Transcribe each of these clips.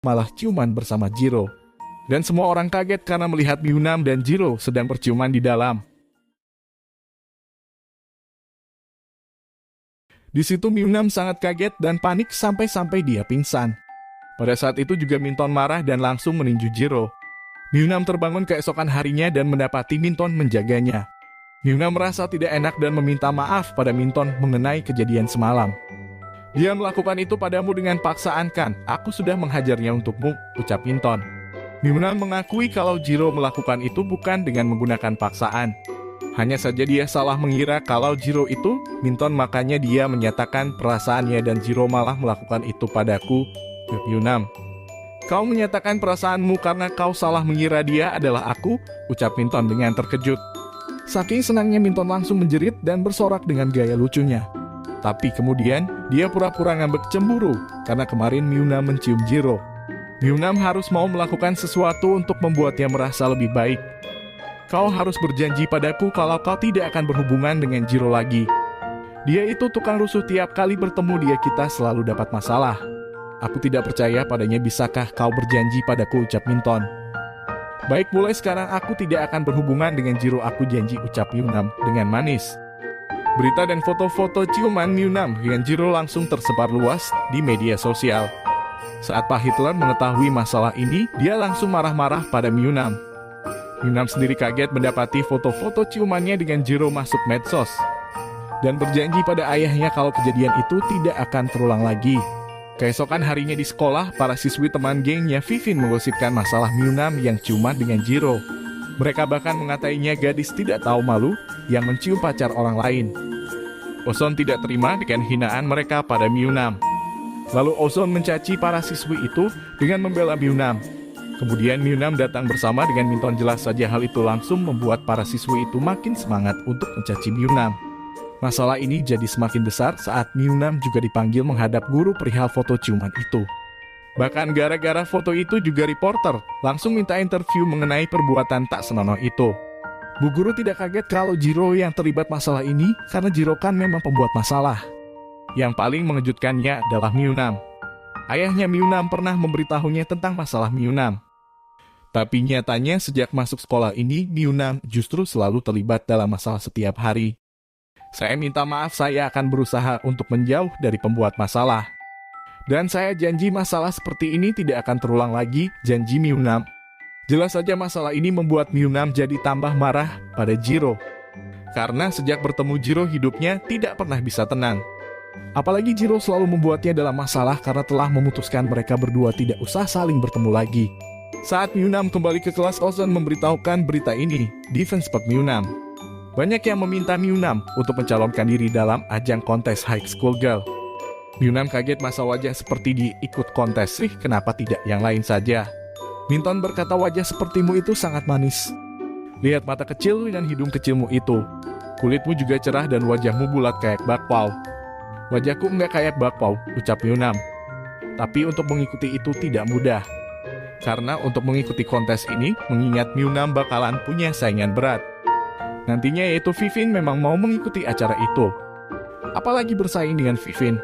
malah ciuman bersama Jiro. Dan semua orang kaget karena melihat Miyunam dan Jiro sedang berciuman di dalam. Di situ Miyunam sangat kaget dan panik sampai dia pingsan. Pada saat itu juga Minton marah dan langsung meninju Jiro. Miyunam terbangun keesokan harinya dan mendapati Minton menjaganya. Miyunam merasa tidak enak dan meminta maaf pada Minton mengenai kejadian semalam. Dia melakukan itu padamu dengan paksaan kan, aku sudah menghajarnya untukmu, ucap Minton. Miyunam mengakui kalau Jiro melakukan itu bukan dengan menggunakan paksaan. Hanya saja dia salah mengira kalau Jiro itu Minton, makanya dia menyatakan perasaannya dan Jiro malah melakukan itu padaku, ucap Miyunam. Kau menyatakan perasaanmu karena kau salah mengira dia adalah aku, ucap Minton dengan terkejut. Saking senangnya Minton langsung menjerit dan bersorak dengan gaya lucunya. Tapi kemudian dia pura-pura ngambek cemburu karena kemarin Miyunam mencium Jiro. Miyunam harus mau melakukan sesuatu untuk membuatnya merasa lebih baik. Kau harus berjanji padaku kalau kau tidak akan berhubungan dengan Jiro lagi. Dia itu tukang rusuh, tiap kali bertemu dia kita selalu dapat masalah. Aku tidak percaya padanya, bisakah kau berjanji padaku, ucap Minton. Baik, mulai sekarang aku tidak akan berhubungan dengan Jiro, aku janji, ucap Miyunam dengan manis. Berita dan foto-foto ciuman Miyunam dengan Jiro langsung tersebar luas di media sosial. Saat Pak Hitler mengetahui masalah ini, dia langsung marah-marah pada Miyunam. Miyunam sendiri kaget mendapati foto-foto ciumannya dengan Jiro masuk medsos. Dan berjanji pada ayahnya kalau kejadian itu tidak akan terulang lagi. Keesokan harinya di sekolah, para siswi teman gengnya Vivin menggosipkan masalah Miyunam yang ciuman dengan Jiro. Mereka bahkan mengatainya gadis tidak tahu malu yang mencium pacar orang lain. Ozon tidak terima dengan hinaan mereka pada Miyunam. Lalu Ozon mencaci para siswi itu dengan membela Miyunam. Kemudian Miyunam datang bersama dengan Minton, jelas saja hal itu langsung membuat para siswi itu makin semangat untuk mencaci Miyunam. Masalah ini jadi semakin besar saat Miyunam juga dipanggil menghadap guru perihal foto ciuman itu. Bahkan gara-gara foto itu juga reporter langsung minta interview mengenai perbuatan tak senonoh itu. Bu guru tidak kaget kalau Jiro yang terlibat masalah ini karena Jiro kan memang pembuat masalah. Yang paling mengejutkannya adalah Miyunam. Ayahnya Miyunam pernah memberitahunya tentang masalah Miyunam. Tapi nyatanya sejak masuk sekolah ini, Miyunam justru selalu terlibat dalam masalah setiap hari. Saya minta maaf, saya akan berusaha untuk menjauh dari pembuat masalah. Dan saya janji masalah seperti ini tidak akan terulang lagi, janji Miyunam. Jelas saja masalah ini membuat Miyunam jadi tambah marah pada Jiro. Karena sejak bertemu Jiro hidupnya tidak pernah bisa tenang. Apalagi Jiro selalu membuatnya dalam masalah karena telah memutuskan mereka berdua tidak usah saling bertemu lagi. Saat Miyunam kembali ke kelas, Ozon memberitahukan berita ini di fanspage Miyunam. Banyak yang meminta Miyunam untuk mencalonkan diri dalam ajang kontes High School Girl. Miyunam kaget masa wajah seperti diikut kontes, kenapa tidak yang lain saja? Minton berkata, wajah sepertimu itu sangat manis. Lihat mata kecil dan hidung kecilmu itu. Kulitmu juga cerah dan wajahmu bulat kayak bakpao. Wajahku enggak kayak bakpao, ucap Miyunam. Tapi untuk mengikuti itu tidak mudah. Karena untuk mengikuti kontes ini, mengingat Miyunam bakalan punya saingan berat. Nantinya yaitu Vivin memang mau mengikuti acara itu. Apalagi bersaing dengan Vivin.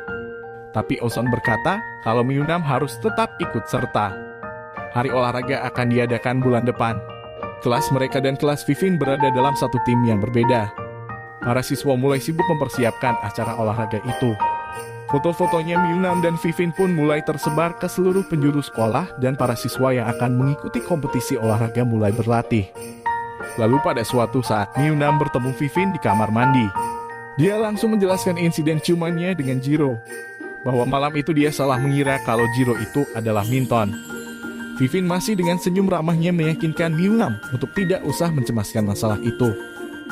Tapi Ozon berkata kalau Miyunam harus tetap ikut serta. Hari olahraga akan diadakan bulan depan. Kelas mereka dan kelas Vivin berada dalam satu tim yang berbeda. Para siswa mulai sibuk mempersiapkan acara olahraga itu. Foto-fotonya Miyunam dan Vivin pun mulai tersebar ke seluruh penjuru sekolah dan para siswa yang akan mengikuti kompetisi olahraga mulai berlatih. Lalu pada suatu saat Miyunam bertemu Vivin di kamar mandi. Dia langsung menjelaskan insiden ciumannya dengan Jiro. Bahwa malam itu dia salah mengira kalau Jiro itu adalah Minton. Vivin masih dengan senyum ramahnya meyakinkan Miyunam untuk tidak usah mencemaskan masalah itu.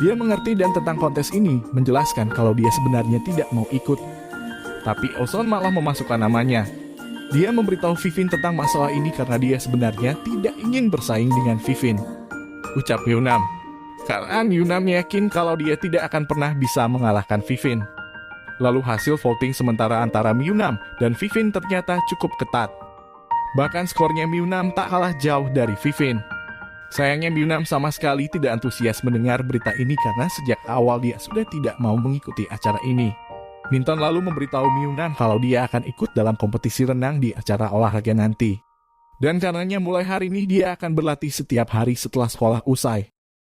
Dia mengerti dan tentang kontes ini menjelaskan kalau dia sebenarnya tidak mau ikut. Tapi Ozon malah memasukkan namanya. Dia memberitahu Vivin tentang masalah ini karena dia sebenarnya tidak ingin bersaing dengan Vivin, ucap Miyunam. Karena Miyunam yakin kalau dia tidak akan pernah bisa mengalahkan Vivin. Lalu hasil voting sementara antara Miyunam dan Vivin ternyata cukup ketat. Bahkan skornya Miyunam tak kalah jauh dari Vivin. Sayangnya Miyunam sama sekali tidak antusias mendengar berita ini karena sejak awal dia sudah tidak mau mengikuti acara ini. Minton lalu memberitahu Miyunam kalau dia akan ikut dalam kompetisi renang di acara olahraga nanti. Dan karenanya mulai hari ini dia akan berlatih setiap hari setelah sekolah usai.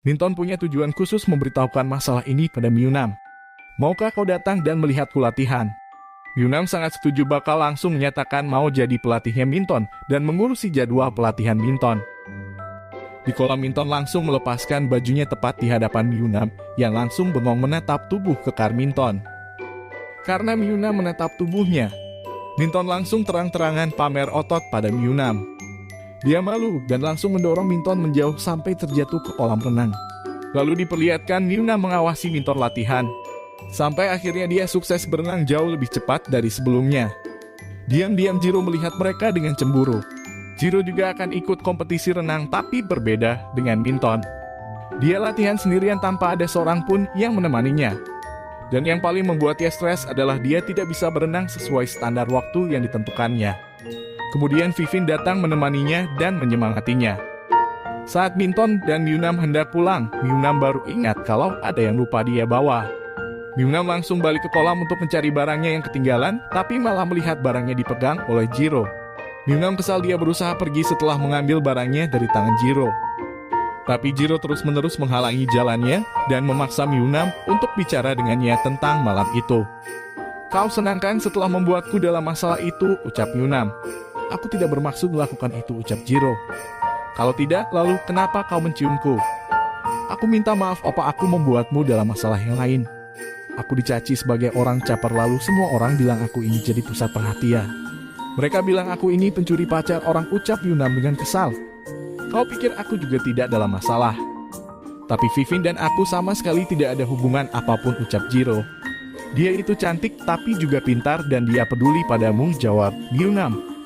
Minton punya tujuan khusus memberitahukan masalah ini pada Myeonam. Maukah kau datang dan melihatku latihan? Myeonam sangat setuju bakal langsung menyatakan mau jadi pelatihnya Minton dan mengurusi jadwal pelatihan Minton. Di kolam Minton langsung melepaskan bajunya tepat di hadapan Myeonam yang langsung bengong menatap tubuh kekar Minton. Karena Myeonam menatap tubuhnya, Minton langsung terang-terangan pamer otot pada Myeonam. Dia malu dan langsung mendorong Minton menjauh sampai terjatuh ke kolam renang. Lalu diperlihatkan Myeonam mengawasi Minton latihan. Sampai akhirnya dia sukses berenang jauh lebih cepat dari sebelumnya. Diam-diam Jiro melihat mereka dengan cemburu. Jiro juga akan ikut kompetisi renang tapi berbeda dengan Minton. Dia latihan sendirian tanpa ada seorang pun yang menemaninya. Dan yang paling membuat dia stres adalah dia tidak bisa berenang sesuai standar waktu yang ditentukannya. Kemudian Vivin datang menemaninya dan menyemangatinya. Saat Minton dan Myeonam hendak pulang, Myeonam baru ingat kalau ada yang lupa dia bawa. Myeonam langsung balik ke kolam untuk mencari barangnya yang ketinggalan, tapi malah melihat barangnya dipegang oleh Jiro. Myeonam kesal, dia berusaha pergi setelah mengambil barangnya dari tangan Jiro. Tapi Jiro terus-menerus menghalangi jalannya dan memaksa Myeonam untuk bicara dengannya tentang malam itu. Kau senangkan setelah membuatku dalam masalah itu, ucap Myeonam. Aku tidak bermaksud melakukan itu, ucap Jiro. Kalau tidak, lalu kenapa kau menciumku? Aku minta maaf apa aku membuatmu dalam masalah yang lain. Aku dicaci sebagai orang caper, lalu semua orang bilang aku ini jadi pusat perhatian. Mereka bilang aku ini pencuri pacar orang, ucap Myeonam dengan kesal. Kau pikir aku juga tidak dalam masalah? Tapi Vivin dan aku sama sekali tidak ada hubungan apapun, ucap Jiro. Dia itu cantik tapi juga pintar dan dia peduli padamu, jawab Myeonam.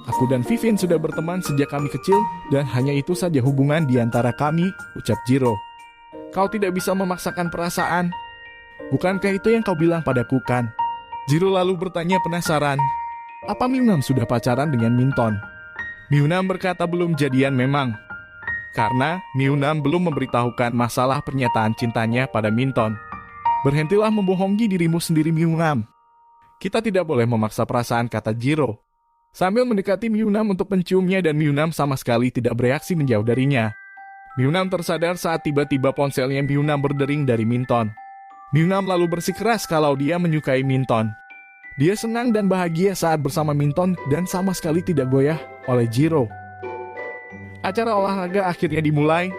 Aku dan Vivin sudah berteman sejak kami kecil dan hanya itu saja hubungan di antara kami, ucap Jiro. Kau tidak bisa memaksakan perasaan. Bukankah itu yang kau bilang padaku kan? Jiro lalu bertanya penasaran. Apa Myeonam sudah pacaran dengan Minton? Myeonam berkata belum jadian memang. Karena Myeonam belum memberitahukan masalah pernyataan cintanya pada Minton. Berhentilah membohongi dirimu sendiri, Myeonam. Kita tidak boleh memaksa perasaan, kata Jiro. Sambil mendekati Myeonam untuk menciumnya dan Myeonam sama sekali tidak bereaksi menjauh darinya. Myeonam tersadar saat tiba-tiba ponselnya Myeonam berdering dari Minton. Myeonam lalu bersikeras kalau dia menyukai Minton. Dia senang dan bahagia saat bersama Minton dan sama sekali tidak goyah oleh Jiro. Acara olahraga akhirnya dimulai.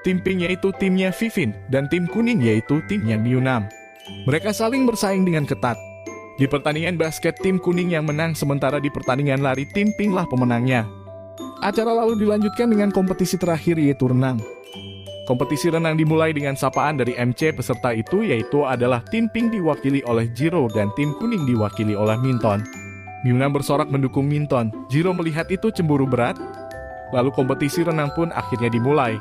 Tim pink yaitu timnya Vivin dan tim kuning yaitu timnya Myeonam. Mereka saling bersaing dengan ketat. Di pertandingan basket tim kuning yang menang, sementara di pertandingan lari tim pink lah pemenangnya. Acara lalu dilanjutkan dengan kompetisi terakhir yaitu renang. Kompetisi renang dimulai dengan sapaan dari MC peserta itu, yaitu adalah tim pink diwakili oleh Jiro dan tim kuning diwakili oleh Minton. Myeonam bersorak mendukung Minton. Jiro melihat itu cemburu berat. Lalu kompetisi renang pun akhirnya dimulai.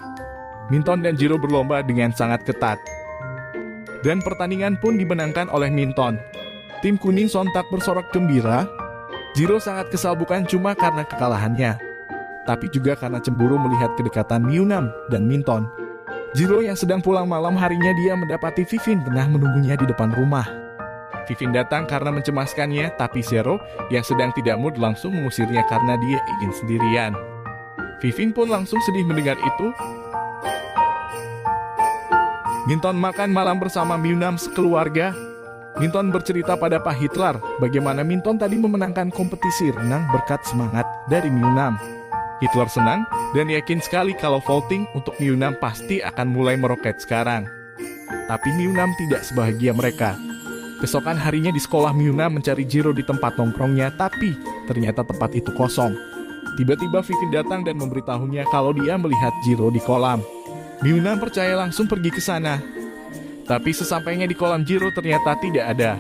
Minton dan Jiro berlomba dengan sangat ketat. Dan pertandingan pun dimenangkan oleh Minton. Tim kuning sontak bersorak gembira. Jiro sangat kesal bukan cuma karena kekalahannya, tapi juga karena cemburu melihat kedekatan Myeonam dan Minton. Jiro yang sedang pulang malam harinya, dia mendapati Vivin tengah menunggunya di depan rumah. Vivin datang karena mencemaskannya, tapi Zero yang sedang tidak mood langsung mengusirnya karena dia ingin sendirian. Vivin pun langsung sedih mendengar itu. Minton makan malam bersama Myeonam sekeluarga. Minton bercerita pada Pak Hitler bagaimana Minton tadi memenangkan kompetisi renang berkat semangat dari Myeonam. Hitler senang dan yakin sekali kalau voting untuk Myeonam pasti akan mulai meroket sekarang. Tapi Myeonam tidak sebahagia mereka. Keesokan harinya di sekolah, Myeonam mencari Jiro di tempat nongkrongnya, tapi ternyata tempat itu kosong. Tiba-tiba Vivin datang dan memberitahunya kalau dia melihat Jiro di kolam. Myeonam percaya langsung pergi ke sana. Tapi sesampainya di kolam, Jiro ternyata tidak ada.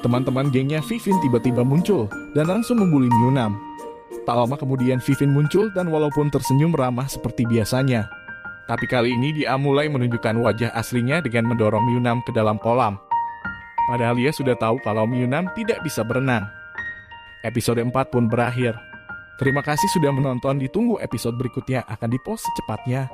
Teman-teman gengnya Vivin tiba-tiba muncul dan langsung membuli Myeonam. Tak lama kemudian Vivin muncul dan walaupun tersenyum ramah seperti biasanya, tapi kali ini dia mulai menunjukkan wajah aslinya dengan mendorong Myeonam ke dalam kolam. Padahal dia sudah tahu kalau Myeonam tidak bisa berenang. Episode 4 pun berakhir. Terima kasih sudah menonton, ditunggu episode berikutnya akan dipost secepatnya.